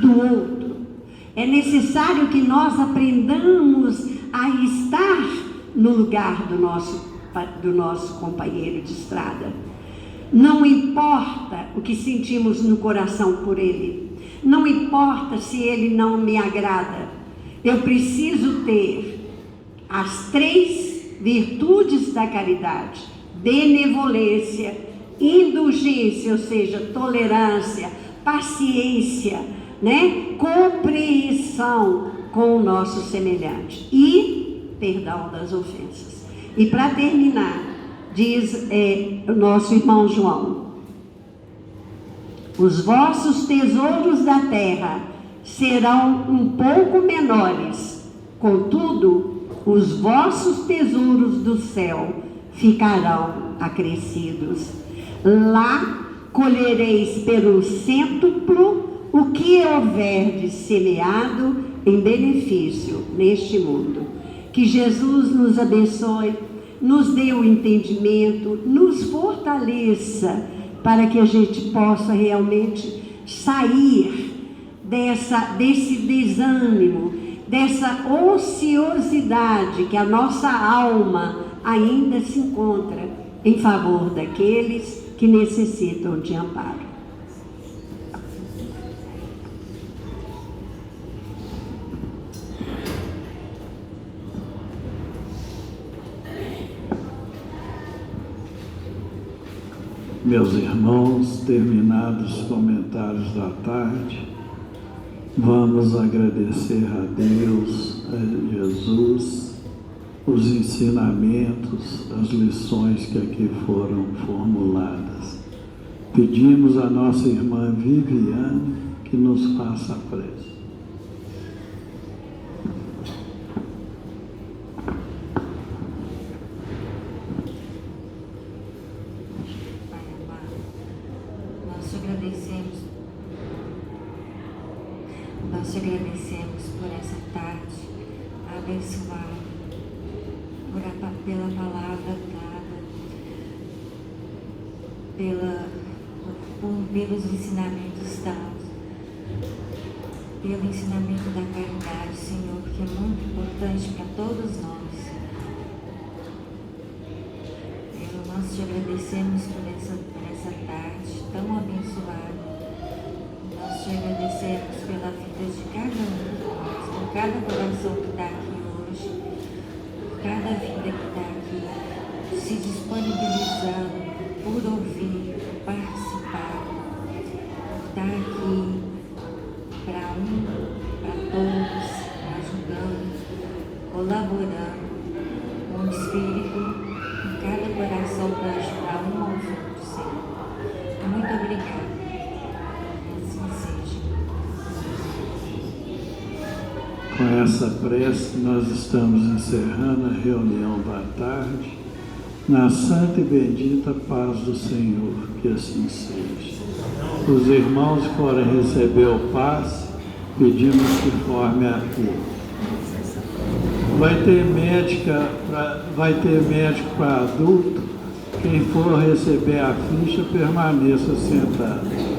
do outro. É necessário que nós aprendamos a estar no lugar do nosso companheiro de estrada. Não importa o que sentimos no coração por ele. Não importa se ele não me agrada. Eu preciso ter as 3 virtudes da caridade: benevolência, indulgência, ou seja, tolerância, paciência, né? Compreensão com o nosso semelhante e perdão das ofensas. E para terminar, diz o nosso irmão João: os vossos tesouros da terra serão um pouco menores, contudo, os vossos tesouros do céu ficarão acrescidos. Lá colhereis pelo cêntuplo o que houverdes semeado em benefício neste mundo. Que Jesus nos abençoe, nos dê o entendimento, nos fortaleça, para que a gente possa realmente sair desse desânimo, dessa ociosidade que a nossa alma ainda se encontra em favor daqueles que necessitam de amparo. Meus irmãos, terminados os comentários da tarde, vamos agradecer a Deus, a Jesus, os ensinamentos, as lições que aqui foram formuladas. Pedimos à nossa irmã Viviane que nos faça a prece. Nós te agradecemos por essa tarde abençoada, pela palavra dada, pelos ensinamentos dados. pelo ensinamento da caridade, Senhor, que é muito importante para todos nós. Nós te agradecemos por essa tarde tão abençoada. Nós te agradecemos pela vida de cada um de nós, por cada coração que está aqui hoje, por cada vida que está aqui, se disponibilizando por ouvir, por participar, por estar aqui para todos, ajudando, colaborando com o Espírito em cada coração para ajudar um ao outro, Senhor. Muito obrigada. Assim seja. Com essa prece, nós estamos encerrando a reunião da tarde, na santa e bendita paz do Senhor, que assim seja. Os irmãos que forem receber o passe, pedimos que forme aqui. Vai ter médico para adulto. Quem for receber a ficha, permaneça sentado.